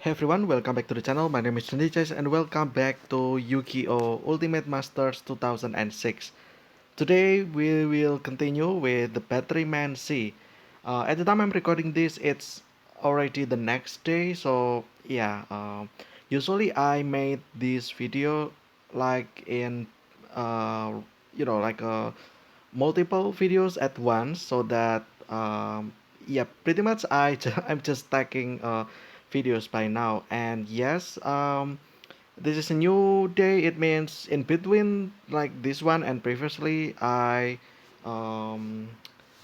Hey everyone, welcome back to the channel. My name is Chase and welcome back to Yugioh Ultimate Masters 2006. Today we will continue with the Batteryman C. At the time I'm recording this, it's already the next day, so yeah. Usually I made this video like in, uh, like multiple videos at once, so that yeah, pretty much I'm just stacking videos by now. And yes, this is a new day. It means in between like this one and previously I um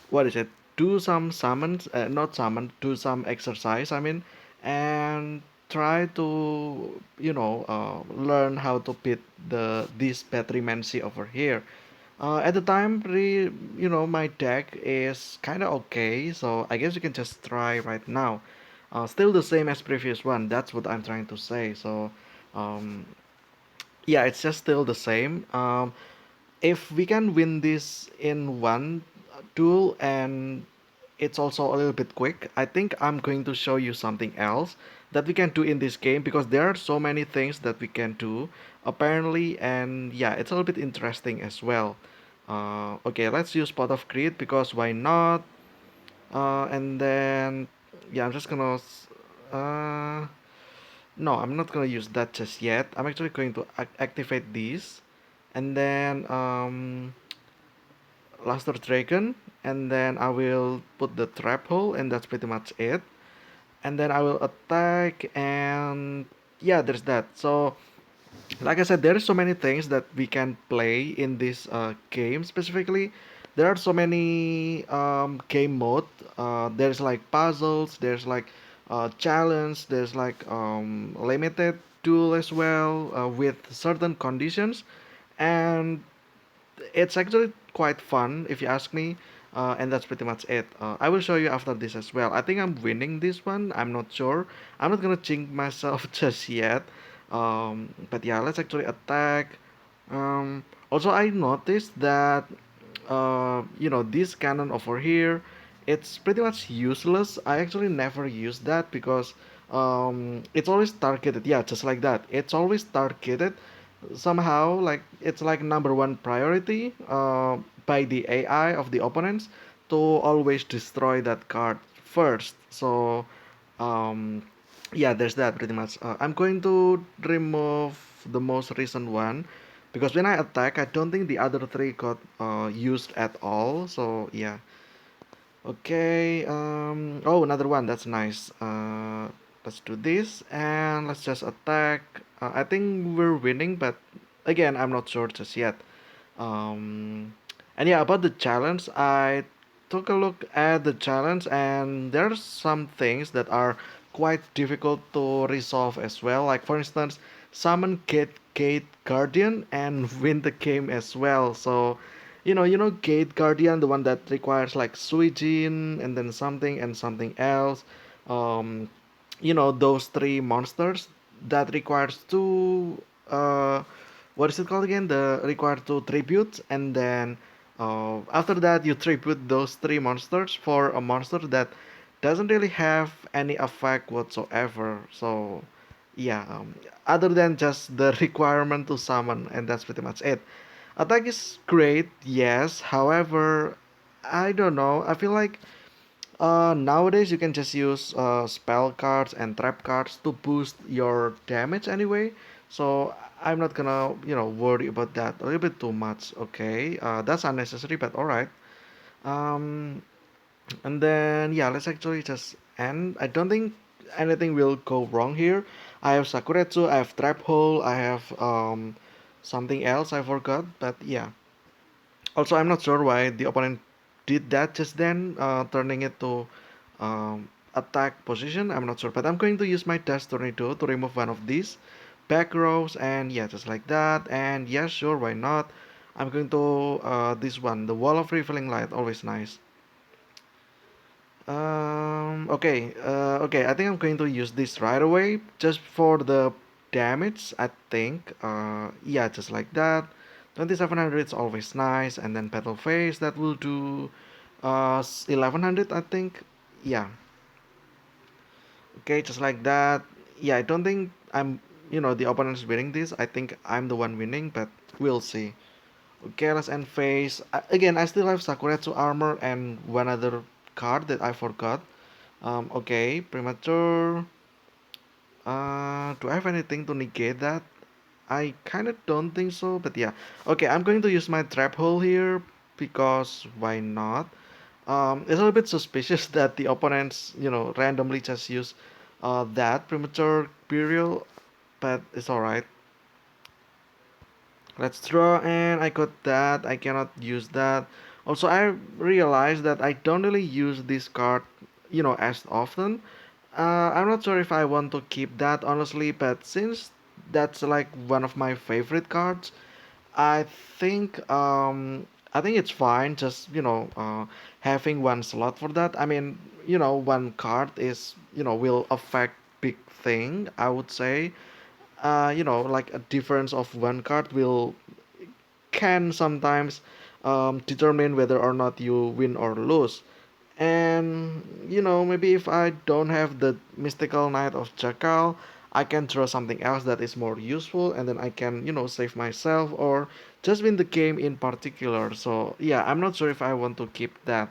what is it, do some summons, not summon, do some exercise, I mean, and try to learn how to beat this Batteryman C over here. At the time, my deck is kind of okay, so I guess you can just try right now. Still the same as previous one. That's what I'm trying to say. So, um, yeah, it's just still the same. If we can win this in one duel and it's also a little bit quick, I think I'm going to show you something else that we can do in this game because there are so many things that we can do apparently, and yeah, it's a little bit interesting as well. Okay, let's use Pot of Greed because why not? And then yeah, I'm just gonna no, I'm not gonna use that just yet. I'm actually going to activate these, and then Luster Dragon, and then I will put the trap hole, and that's pretty much it. And then I will attack, and yeah, there's that. So, like I said, there are so many things that we can play in this game specifically. There are so many game mode. There's like puzzles, there's like challenge, there's like limited duel as well with certain conditions, and it's actually quite fun if you ask me. And that's pretty much it. I will show you after this as well. I think I'm winning this one. I'm not sure. I'm not gonna jinx myself just yet. But yeah, let's actually attack. Also, I noticed that this cannon over here, it's pretty much useless. I actually never use that because it's always targeted. Yeah, just like that. It's always targeted somehow, like it's like number one priority by the AI of the opponents to always destroy that card first. So um, yeah, there's that pretty much. I'm going to remove the most recent one because when I attack, I don't think the other three got used at all. So yeah. Okay. Oh, another one. That's nice. Let's do this and let's just attack. I think we're winning, but again, I'm not sure just yet. Um, and yeah, about the challenge, I took a look at the challenge, and there are some things that are quite difficult to resolve as well. Like for instance, summon Gate Guardian and win the game as well. So, Gate Guardian, the one that requires like Suijin and then something and something else. Um, those three monsters that requires two. What is it called again? The required two tributes, and then after that you tribute those three monsters for a monster that doesn't really have any effect whatsoever. So yeah, other than just the requirement to summon, and that's pretty much it. Attack is great, yes. However, I don't know. I feel like nowadays you can just use spell cards and trap cards to boost your damage anyway. So I'm not gonna, worry about that a little bit too much. Okay, that's unnecessary, but all right. Um, and then yeah, let's actually just end. I don't think anything will go wrong here. I have Sakuretsu, I have Trap Hole, I have something else I forgot, but yeah. Also, I'm not sure why the opponent did that just then, turning it to attack position. I'm not sure, but I'm going to use my Dash Tornado to remove one of these back rows, and yeah, just like that. And yeah, sure, why not? I'm going to this one, the Wall of Revealing Light, always nice. Okay, I think I'm going to use this right away, just for the damage, I think. Yeah, just like that. 2700 is always nice, and then Battle Phase, that will do 1100, I think. Yeah, okay, just like that. yeah, I don't think the opponent's winning this. I think I'm the one winning, but we'll see. Okay, let's end phase. Again, I still have Sakuretsu armor and one other card that I forgot. Okay, premature. Do I have anything to negate that? I kind of don't think so, but yeah. Okay, I'm going to use my trap hole here because why not? It's a little bit suspicious that the opponents, randomly just use that premature burial, but it's alright. Let's draw, and I got that. I cannot use that. Also, I realized that I don't really use this card, as often. I'm not sure if I want to keep that honestly, but since that's like one of my favorite cards, I think I think it's fine. Just having one slot for that. I mean, one card is will affect big thing. I would say. Like a difference of one card will can sometimes determine whether or not you win or lose. And maybe if I don't have the mystical knight of Jakal, I can draw something else that is more useful, and then I can save myself or just win the game in particular. So yeah, I'm not sure if I want to keep that,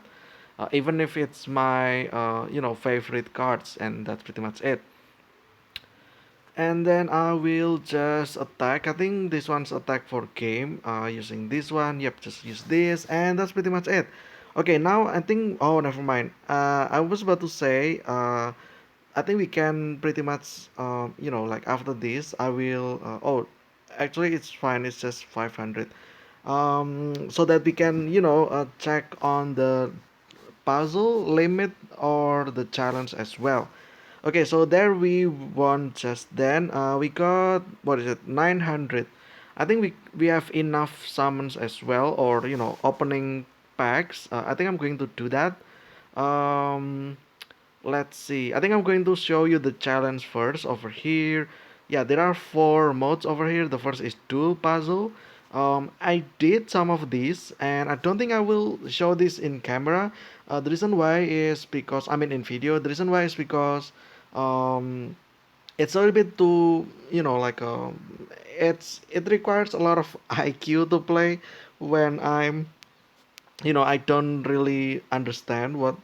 even if it's my favorite cards, and that's pretty much it. And then I will just attack. I think this one's attack for game. Using this one. Yep, just use this, and that's pretty much it. Okay, now I think. Oh, never mind. I was about to say. I think we can pretty much. Like after this, I will. Oh, actually, it's fine. It's just 500. So that we can check on the puzzle limit or the challenge as well. Okay, so there we won just then. We got what is it, 900. I think we have enough summons as well, or opening packs. I think I'm going to do that. Um, let's see. I think I'm going to show you the challenge first over here. Yeah, there are four modes over here. The first is tool puzzle. I did some of these, and I don't think I will show this in camera. The reason why is because I mean in video. The reason why is because um, it's a little bit too like it requires a lot of IQ to play when I don't really understand what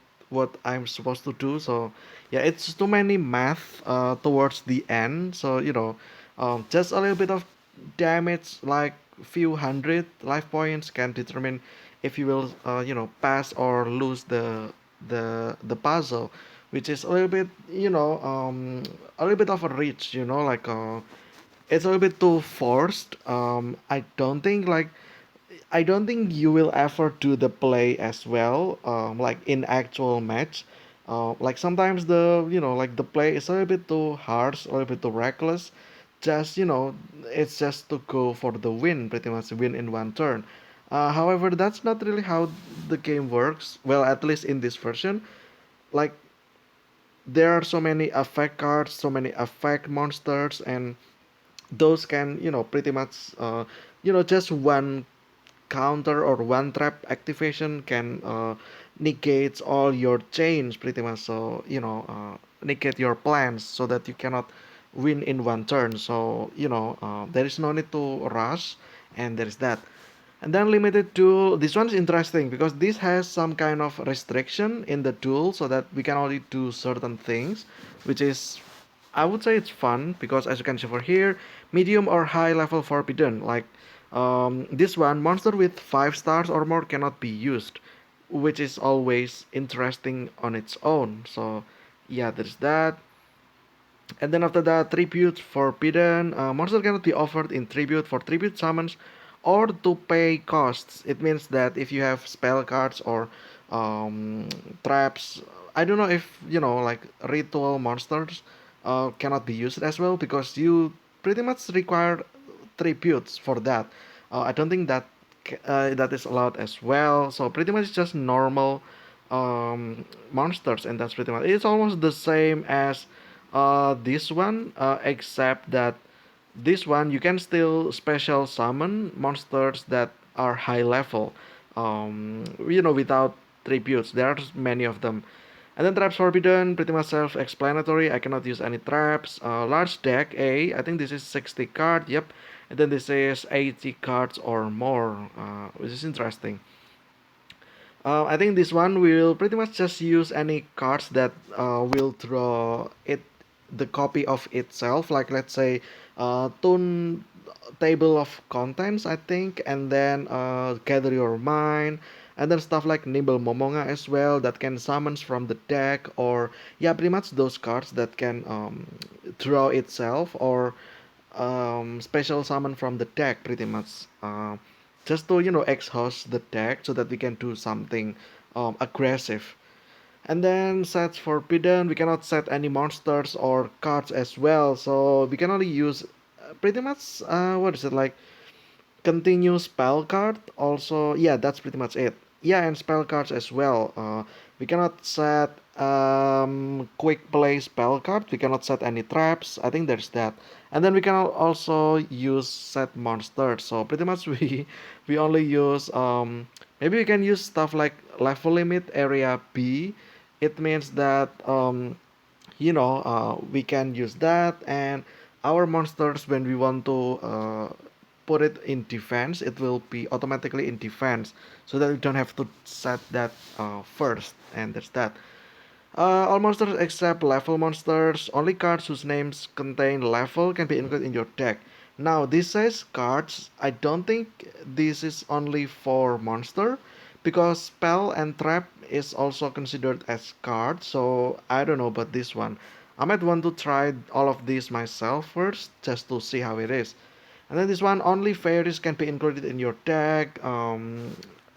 I'm supposed to do. So yeah, it's too many math towards the end. So just a little bit of damage, like few hundred life points, can determine if you will pass or lose the puzzle, which is a little bit a little bit of a reach. Like it's a little bit too forced. I don't think you will ever do the play as well, like in actual match. Like sometimes like the play is a little bit too harsh, a little bit too reckless. Just it's just to go for the win, pretty much win in one turn. However, that's not really how the game works. Well, at least in this version, like there are so many effect cards, so many effect monsters, and those can pretty much just one counter or one trap activation can negate all your chains pretty much. So negate your plans so that you cannot win in one turn. So there is no need to rush, and there is that. And then limited tool, this one's interesting because this has some kind of restriction in the tool so that we can only do certain things, which is, I would say, it's fun because as you can see over here, medium or high level forbidden. Like this one, monster with 5 stars or more cannot be used, which is always interesting on its own. So yeah, there's that. And then after that, tribute forbidden. Monster cannot be offered in tribute for tribute summons or to pay costs. It means that if you have spell cards or um, traps, I don't know if like ritual monsters cannot be used as well because you pretty much require tributes for that. I don't think that that is allowed as well. So pretty much just normal monsters, and that's pretty much it's almost the same as this one, except that this one you can still special summon monsters that are high level, without tributes. There are many of them. And then traps forbidden, pretty much self-explanatory. I cannot use any traps. Large deck A, I think this is 60 card. Yep. And then this is 80 cards or more, which is interesting. I think this one will pretty much just use any cards that will draw it the copy of itself. Like let's say tune table of contents, I think, and then gather your mind, and then stuff like nimble momonga as well that can summons from the deck, or yeah, pretty much those cards that can draw itself, or special summon from the deck pretty much, just to exhaust the deck so that we can do something aggressive. And then sets forbidden, we cannot set any monsters or cards as well, so we can only use pretty much what is it like, continue spell card also. Yeah, that's pretty much it. Yeah, and spell cards as well. We cannot set quick play spell card. We cannot set any traps. I think there's that. And then we can also use set monsters. So pretty much we only use maybe we can use stuff like level limit area B. It means that we can use that, and our monsters, when we want to put it in defense, it will be automatically in defense, so that we don't have to set that first. And that's that. All monsters except level monsters, only cards whose names contain level can be included in your deck. Now, this says cards. I don't think this is only for monster, because spell and trap is also considered as cards. So I don't know about this one. I might want to try all of these myself first, just to see how it is. And then this one, only fairies can be included in your deck.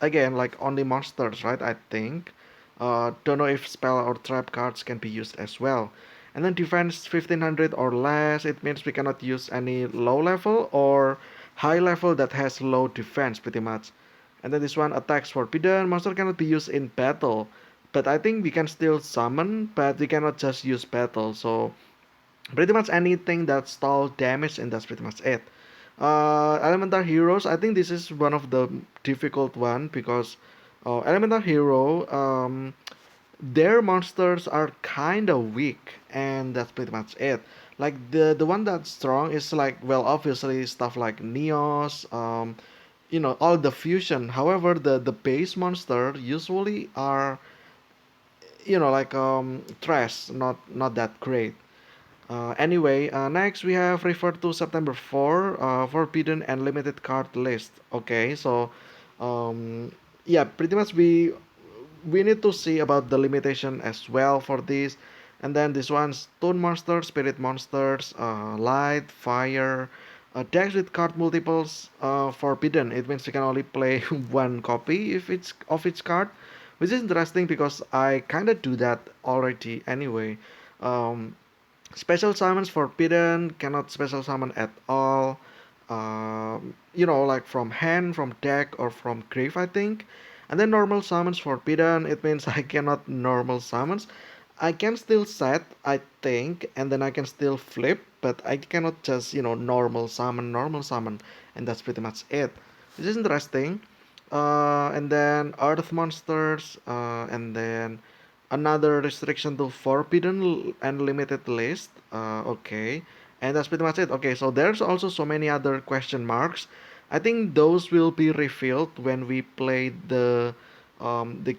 Again, like only monsters, right? I think. Don't know if spell or trap cards can be used as well. And then defense 1500 or less, it means we cannot use any low level or high level that has low defense pretty much. And then this one, attacks forbidden, monster cannot be used in battle. But I think we can still summon, but we cannot just use battle. So pretty much anything that stall damage, and that's pretty much it. Elemental heroes, I think this is one of the difficult one, because elemental hero, their monsters are kind of weak, and that's pretty much it. Like the one that's strong is like, well, obviously stuff like Neos, all the fusion. However, the base monster usually are like trash, not that great. Anyway, next we have referred to September 4, forbidden and limited card list. Okay, so yeah, pretty much we need to see about the limitation as well for this. And then this one's Stone Monsters, Spirit Monsters, Light, Fire, decks with card multiples, forbidden. It means you can only play one copy if it's of each card, which is interesting because I kind of do that already anyway. Um, Special summons forbidden, cannot special summon at all. Like from hand, from deck, or from grave, I think. And then normal summons forbidden, it means I cannot normal summons. I can still set, I think, and then I can still flip, but I cannot just, normal summon, and that's pretty much it. This is interesting. And then earth monsters, and then another restriction to forbidden and limited list. Okay, and that's pretty much it. Okay, so there's also so many other question marks. I think those will be revealed when we play the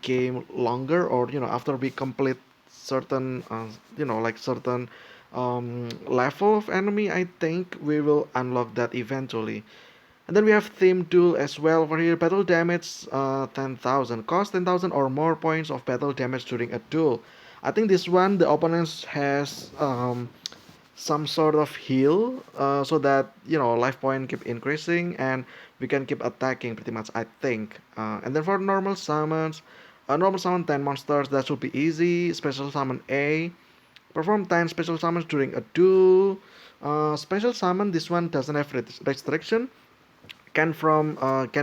game longer, or after we complete certain like certain level of enemy. I think we will unlock that eventually. And then we have theme duel as well over here. Battle damage 10,000. Cost 10,000 or more points of battle damage during a duel. I think this one the opponent has some sort of heal, so that life point keep increasing and we can keep attacking pretty much, I think. And then for normal summons, normal summon 10 monsters, that should be easy. Special summon A. Perform 10 special summons during a duel. Special summon, this one doesn't have restriction, can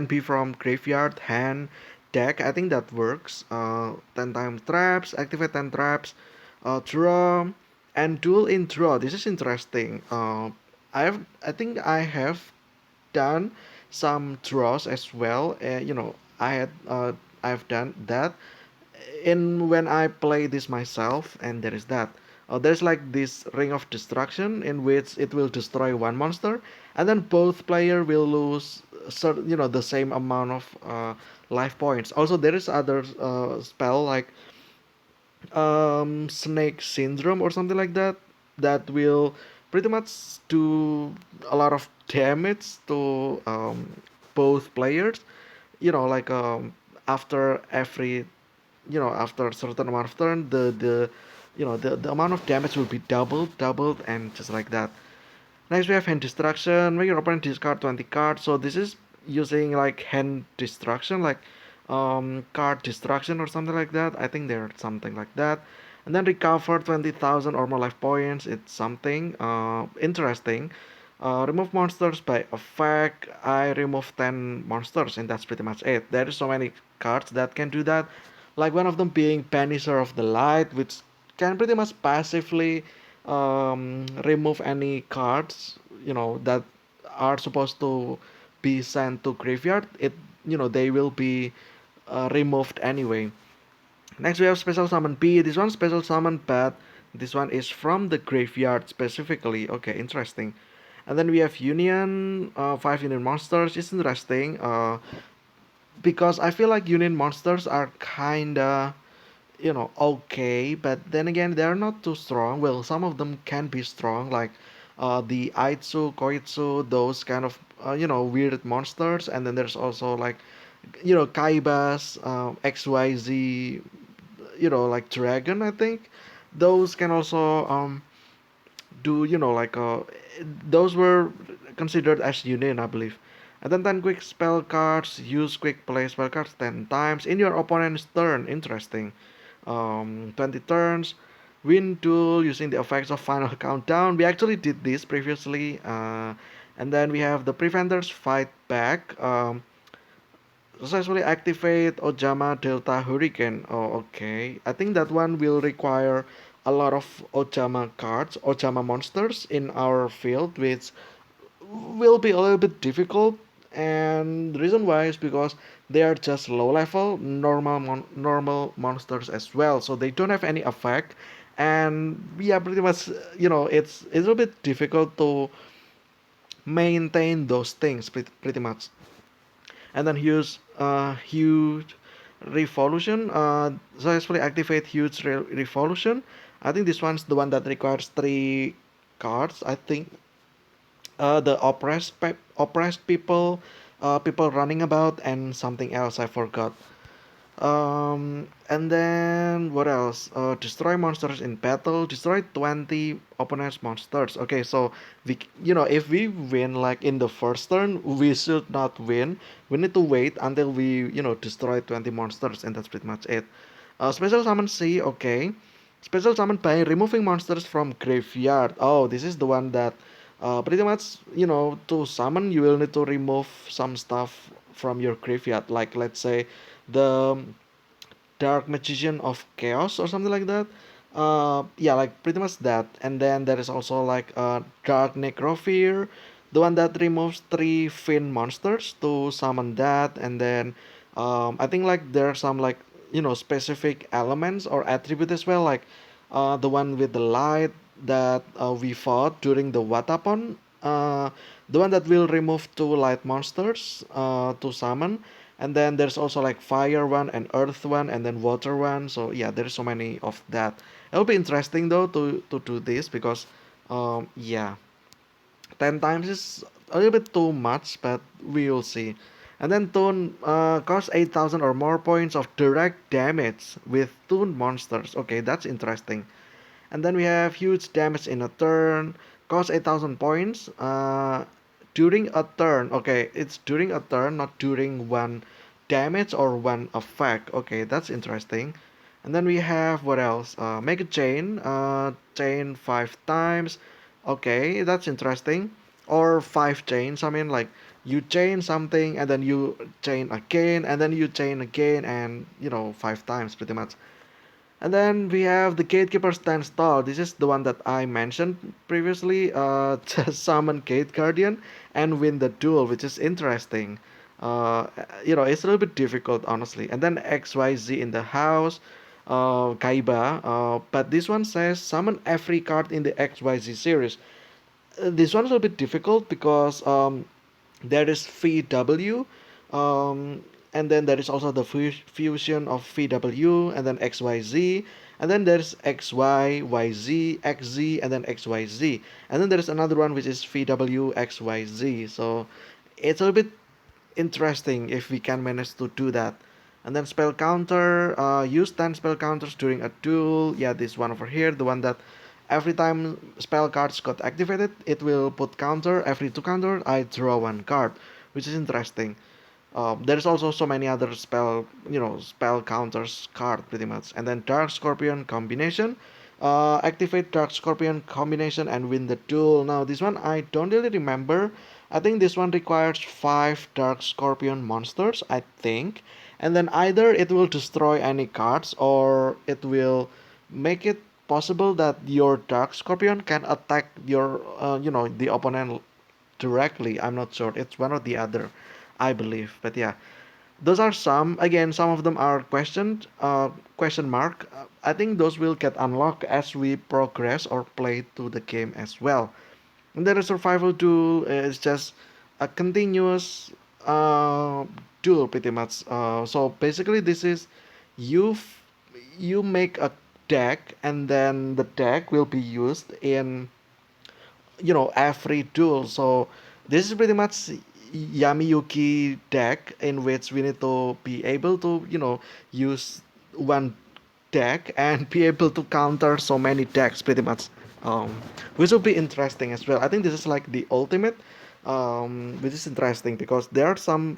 be from graveyard, hand, deck. I think that works. 10 times traps, activate 10 traps, draw, and duel in draw. This is interesting. I think I have done some draws as well. I had I've done that. in when I play this myself, and there is that. There's like this ring of destruction in which it will destroy one monster, and then both player will lose certain, the same amount of life points. Also, there is other spell like snake syndrome or something like that that will pretty much do a lot of damage to both players. Like after every after a certain amount of turn, the amount of damage will be doubled, and just like that. Next we have hand destruction. Make your opponent discard 20 cards. So this is using like hand destruction, like card destruction or something like that. I think they're something like that. And then recover 20,000 or more life points. It's something interesting. Remove monsters by effect. I remove 10 monsters, and that's pretty much it. There is so many cards that can do that. Like one of them being Banisher of the Light, which can pretty much passively remove any cards that are supposed to be sent to graveyard. They will be removed anyway. Next we have special summon B. This one special summon, but this one is from the graveyard specifically. Okay, interesting. And then we have Union, 5 Union monsters. It's interesting because I feel like Union monsters are kinda okay, but then again they're not too strong. Well, some of them can be strong, like the Aitsu, Koitsu, those kind of weird monsters. And then there's also like Kaibas, XYZ, like dragon, I think. Those can also do like those were considered as union, I believe. And then 10 quick spell cards. Use quick play spell cards 10 times in your opponent's turn. Interesting. 20 turns. Win duel using the effects of final countdown. We actually did this previously. And then we have the preventers fight back. Successfully activate Ojama Delta Hurricane. Oh, okay. I think that one will require a lot of Ojama cards, Ojama monsters in our field, which will be a little bit difficult. And the reason why is because they are just low level, normal monsters as well, so they don't have any effect. And yeah, pretty much, it's a little bit difficult to maintain those things pretty much. And then use huge revolution. Successfully activate huge revolution. I think this one's the one that requires 3 cards, I think. The oppressed people, people running about, and something else I forgot. And then what else? Destroy monsters in battle. Destroy 20 opponent's monsters. Okay, so if we win like in the first turn, we should not win. We need to wait until we destroy 20 monsters, and that's pretty much it. Special summon C. Okay, special summon by removing monsters from graveyard. Oh, this is the one that pretty much to summon you will need to remove some stuff from your graveyard. Like let's say the Dark Magician of Chaos or something like that. Yeah, like pretty much that. And then there is also like Dark Necrophere, the one that removes 3 Fin monsters to summon that. And then I think like there are some like specific elements or attributes as well, like the one with the light that we fought during the Watapon. The one that will remove 2 light monsters to summon. And then there's also like fire one and earth one and then water one. So yeah, there's so many of that. It'll be interesting though to do this because yeah, 10 times is a little bit too much, but we will see. And then Toon costs 8,000 or more points of direct damage with Toon monsters. Okay, that's interesting. And then we have huge damage in a turn, cost 8,000 points during a turn. Okay, it's during a turn, not during one damage or one effect. Okay, that's interesting. And then we have what else? Make a chain, chain 5 times. Okay, that's interesting. Or 5 chains. I mean, like you chain something and then you chain again and then you chain again, and 5 times pretty much. And then we have the Gatekeeper Stands Tall. This is the one that I mentioned previously. Just summon Gate Guardian and win the duel, which is interesting. uh, it's a little bit difficult, honestly. And then XYZ in the house, Kaiba, but this one says summon every card in the XYZ series. This one is a little bit difficult because there is VW, um, and then there is also the fusion of VW and then XYZ, and then there's XY, YZ, XZ, and then XYZ, and then there's another one which is VW XYZ. So it's a little bit interesting if we can manage to do that. And then spell counter, use 10 spell counters during a duel. Yeah, this one over here, the one that every time spell cards got activated, it will put counter. Every 2 counter, I draw 1 card, which is interesting. There's also so many other spell counters card pretty much. And then Dark Scorpion combination. Activate Dark Scorpion combination and win the duel. Now this one I don't really remember. I think this one requires 5 Dark Scorpion monsters, I think. And then either it will destroy any cards or it will make it possible that your Dark Scorpion can attack the opponent directly. I'm not sure. It's one or the other, I believe. But yeah, those are some. Again, some of them are question mark. I think those will get unlocked as we progress or play through the game as well. And then the survival duel is just a continuous uh, duel, pretty much. So basically, this is you you make a deck, and then the deck will be used in every duel. So this is pretty much Yami deck in which we need to be able to use one deck and be able to counter so many decks pretty much, which will be interesting as well. I think this is like the ultimate, which is interesting because there are some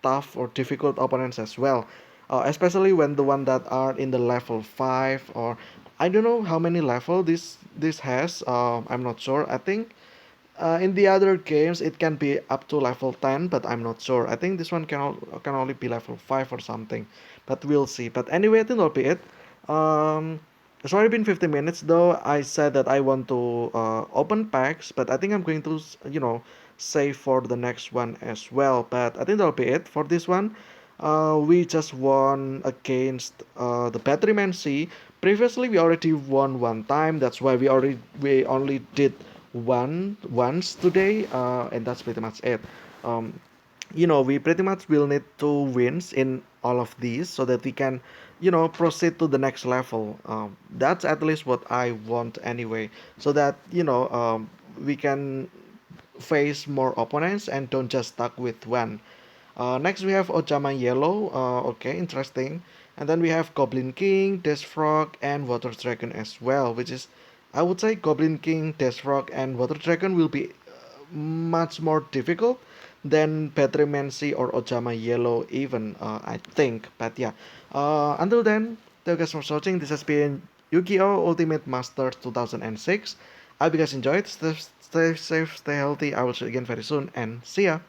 tough or difficult opponents as well, especially when the one that are in the level 5, or I don't know how many level this has. I'm not sure. I think in the other games, it can be up to level 10, but I'm not sure. I think this one can only be level 5 or something, but we'll see. But anyway, I think that'll be it. Um, it's already been 50 minutes, though. I said that I want to open packs, but I think I'm going to, save for the next one as well. But I think that'll be it for this one. We just won against the Batteryman C. Previously, we already won one time. That's why we only did one once today, and that's pretty much it. Um, we pretty much will need 2 wins in all of these so that we can, proceed to the next level. That's at least what I want anyway, so that we can face more opponents and don't just stuck with one. Next we have Ojama Yellow. Okay, interesting. And then we have Goblin King, Death Frog, and Water Dragon as well, which is, I would say, Goblin King, Death Frog, and Water Dragon will be much more difficult than Petrimancy or Ojama Yellow even, I think. But yeah, until then, thank you guys for watching. This has been Yu-Gi-Oh! Ultimate Masters 2006. I hope you guys enjoyed. Stay safe, stay healthy. I will see you again very soon, and see ya!